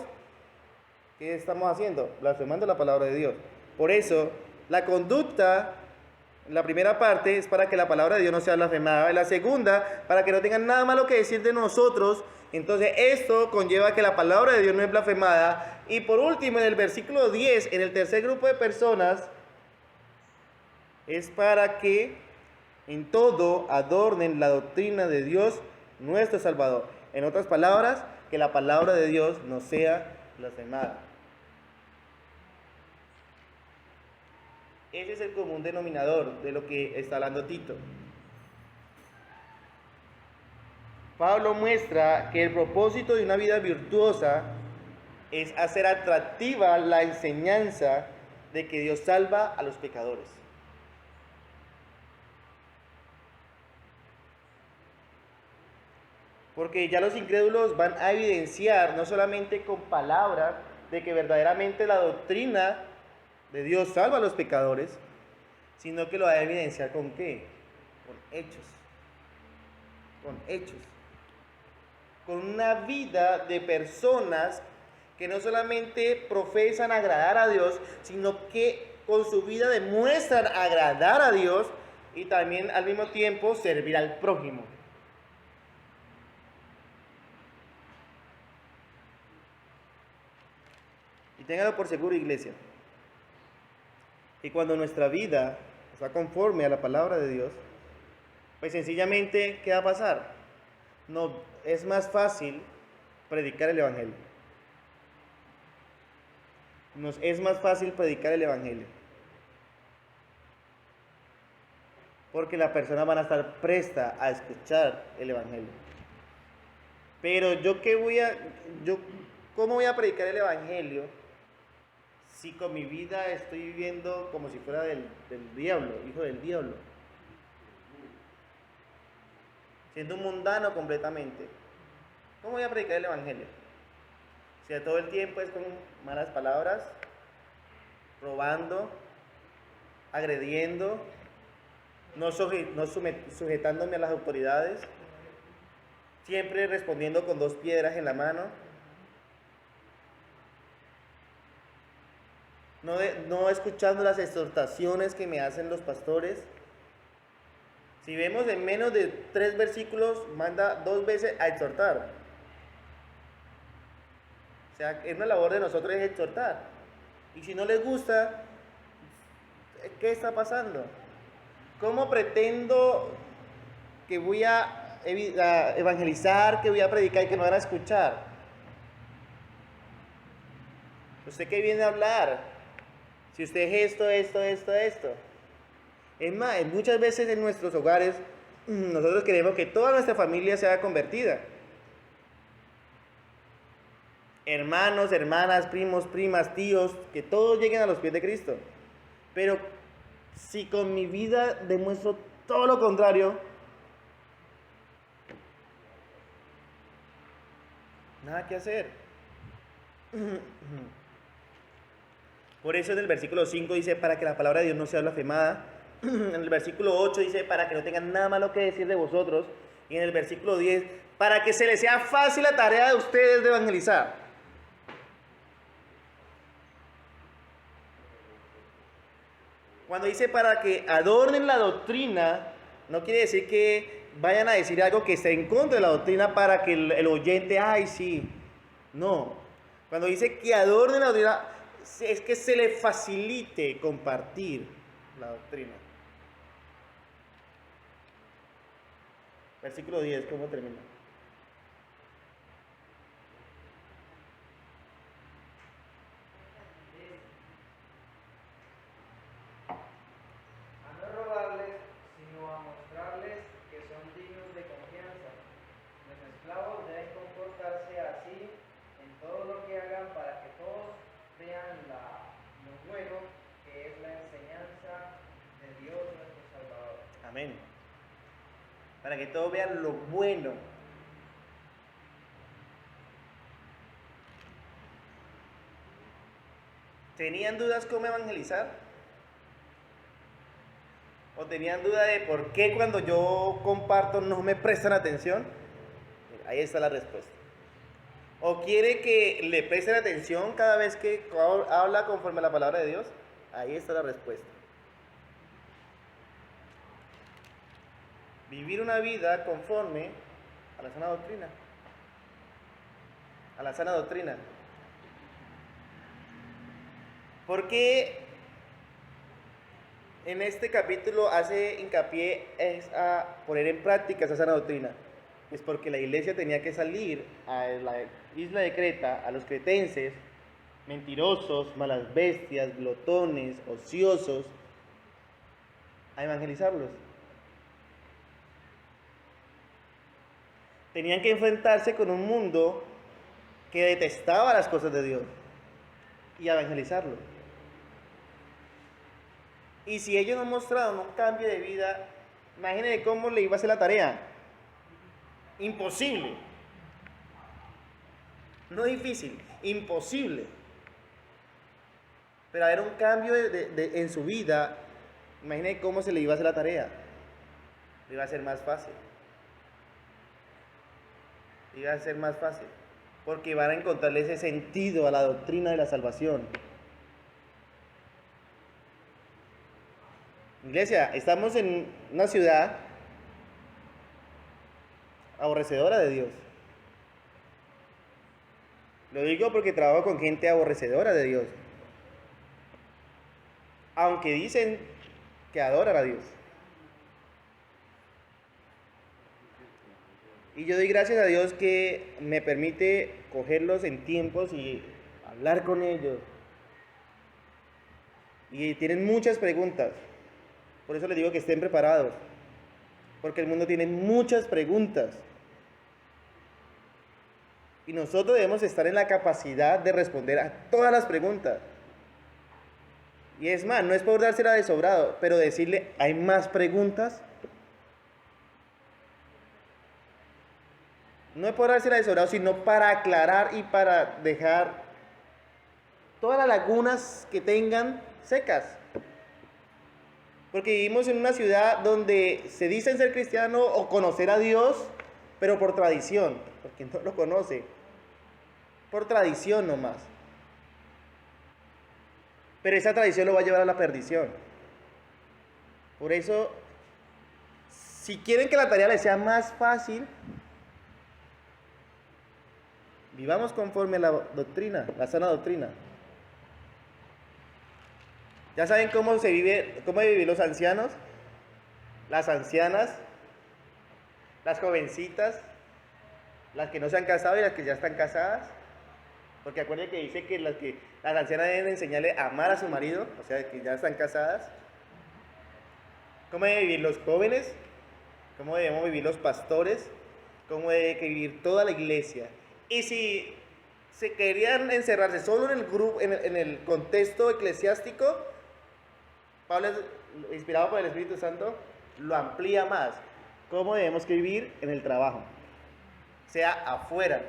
¿qué estamos haciendo? Blasfemando la palabra de Dios. Por eso, la conducta La primera parte es para que la palabra de Dios no sea blasfemada. La segunda, para que no tengan nada malo que decir de nosotros. Entonces esto conlleva que la palabra de Dios no es blasfemada. Y por último, en el versículo 10, en el tercer grupo de personas, es para que en todo adornen la doctrina de Dios nuestro Salvador. En otras palabras, que la palabra de Dios no sea blasfemada. Ese es el común denominador de lo que está hablando Tito. Pablo muestra que el propósito de una vida virtuosa es hacer atractiva la enseñanza de que Dios salva a los pecadores. Porque ya los incrédulos van a evidenciar, no solamente con palabras, de que verdaderamente la doctrina de Dios salva a los pecadores, sino que lo va a evidenciar ¿con qué? Con hechos. Con hechos. Con una vida de personas que no solamente profesan agradar a Dios, sino que con su vida demuestran agradar a Dios y también al mismo tiempo servir al prójimo. Y téngalo por seguro, iglesia, que cuando nuestra vida está conforme a la palabra de Dios, pues sencillamente, ¿qué va a pasar? No, es más fácil predicar el Evangelio. Nos es más fácil predicar el Evangelio. Porque las personas van a estar prestas a escuchar el Evangelio. Pero ¿cómo voy a predicar el Evangelio si con mi vida estoy viviendo como si fuera del diablo, hijo del diablo? Siendo un mundano completamente. ¿Cómo voy a predicar el Evangelio? Si a todo el tiempo es con malas palabras, robando, agrediendo, no sujetándome a las autoridades, siempre respondiendo con 2 piedras en la mano, no escuchando las exhortaciones que me hacen los pastores. Si vemos en menos de 3 versículos, manda 2 veces a exhortar. O sea, es una labor de nosotros es exhortar. Y si no les gusta, ¿qué está pasando? ¿Cómo pretendo que voy a evangelizar, que voy a predicar y que me van a escuchar? ¿Usted qué viene a hablar? Si usted es esto. Es más, muchas veces en nuestros hogares nosotros queremos que toda nuestra familia sea convertida. Hermanos, hermanas, primos, primas, tíos, que todos lleguen a los pies de Cristo. Pero si con mi vida demuestro todo lo contrario, nada que hacer. Por eso en el versículo 5 dice, para que la palabra de Dios no sea blasfemada. En el versículo 8 dice, para que no tengan nada malo que decir de vosotros. Y en el versículo 10, para que se les sea fácil la tarea de ustedes de evangelizar. Cuando dice para que adornen la doctrina, no quiere decir que vayan a decir algo que esté en contra de la doctrina para que el oyente, ay, sí. No. Cuando dice que adornen la doctrina, es que se le facilite compartir la doctrina. Versículo 10, ¿cómo termina? A no robarles, sino a mostrarles que son dignos de confianza. Los esclavos deben comportarse así en todo lo que hagan para que todos vean lo bueno que es la enseñanza de Dios nuestro Salvador. Amén. Para que todos vean lo bueno. ¿Tenían dudas cómo evangelizar? ¿O tenían duda de por qué cuando yo comparto no me prestan atención? Mira, ahí está la respuesta. ¿O quiere que le presten atención cada vez que habla conforme a la palabra de Dios? Ahí está la respuesta. vivir una vida conforme a la sana doctrina. A la sana doctrina. Porque en este capítulo hace hincapié a poner en práctica esa sana doctrina. Es porque la iglesia tenía que salir a la isla de Creta, a los cretenses, mentirosos, malas bestias, glotones, ociosos, a evangelizarlos. Tenían que enfrentarse con un mundo que detestaba las cosas de Dios y a evangelizarlo. Y si ellos no mostraron un cambio de vida, imagínense cómo le iba a hacer la tarea. Imposible. No difícil, imposible. Pero haber un cambio en su vida, imagínense cómo se le iba a hacer la tarea. Le iba a ser más fácil. Iba a ser más fácil. Porque van a encontrarle ese sentido a la doctrina de la salvación. Iglesia, estamos en una ciudad aborrecedora de Dios. Lo digo porque trabajo con gente aborrecedora de Dios. Aunque dicen que adoran a Dios. Y yo doy gracias a Dios que me permite cogerlos en tiempos y hablar con ellos. Y tienen muchas preguntas. Por eso les digo que estén preparados. Porque el mundo tiene muchas preguntas. Y nosotros debemos estar en la capacidad de responder a todas las preguntas. Y es más, no es por dársela de sobrado, pero decirle, ¿hay más preguntas? No es por dársela de sobrado, sino para aclarar y para dejar todas las lagunas que tengan secas. Porque vivimos en una ciudad donde se dicen ser cristiano o conocer a Dios, pero por tradición, porque no lo conoce. Por tradición nomás. Pero esa tradición lo va a llevar a la perdición. Por eso, si quieren que la tarea les sea más fácil, vivamos conforme a la doctrina, la sana doctrina. ¿Ya saben cómo viven los ancianos? Las ancianas, las jovencitas, las que no se han casado y las que ya están casadas. Porque acuérdense que dice que las ancianas deben enseñarle a amar a su marido, o sea, que ya están casadas. ¿Cómo deben vivir los jóvenes? ¿Cómo debemos vivir los pastores? ¿Cómo debe vivir toda la iglesia? Y si se querían encerrarse solo en el grupo, en el contexto eclesiástico, Pablo, inspirado por el Espíritu Santo, lo amplía más. ¿Cómo debemos que vivir en el trabajo? Sea afuera.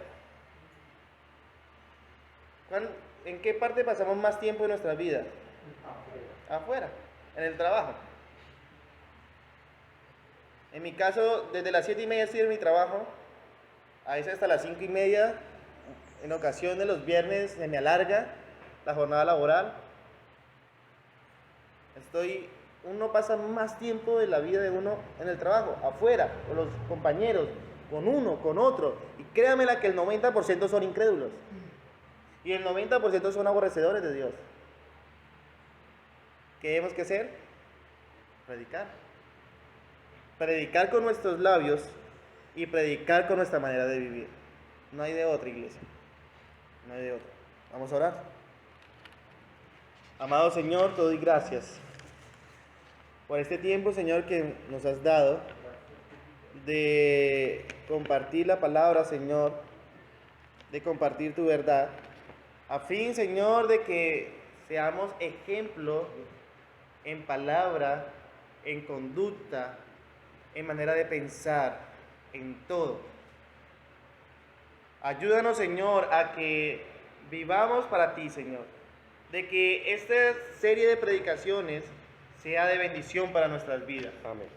¿En qué parte pasamos más tiempo de nuestra vida? Afuera, en el trabajo. En mi caso, desde las 7:30 estoy en mi trabajo, a veces hasta las 5:30, en ocasiones los viernes se me alarga la jornada laboral. Uno pasa más tiempo de la vida de uno en el trabajo, afuera, con los compañeros, con uno, con otro. Y créanmela que el 90% son incrédulos. Y el 90% son aborrecedores de Dios. ¿Qué tenemos que hacer? Predicar. Predicar con nuestros labios y predicar con nuestra manera de vivir. No hay de otra, iglesia. No hay de otra. Vamos a orar. Amado Señor, te doy gracias por este tiempo, Señor, que nos has dado de compartir la palabra, Señor, de compartir tu verdad, a fin, Señor, de que seamos ejemplo en palabra, en conducta, en manera de pensar, en todo. Ayúdanos, Señor, a que vivamos para ti, Señor. De que esta serie de predicaciones sea de bendición para nuestras vidas. Amén.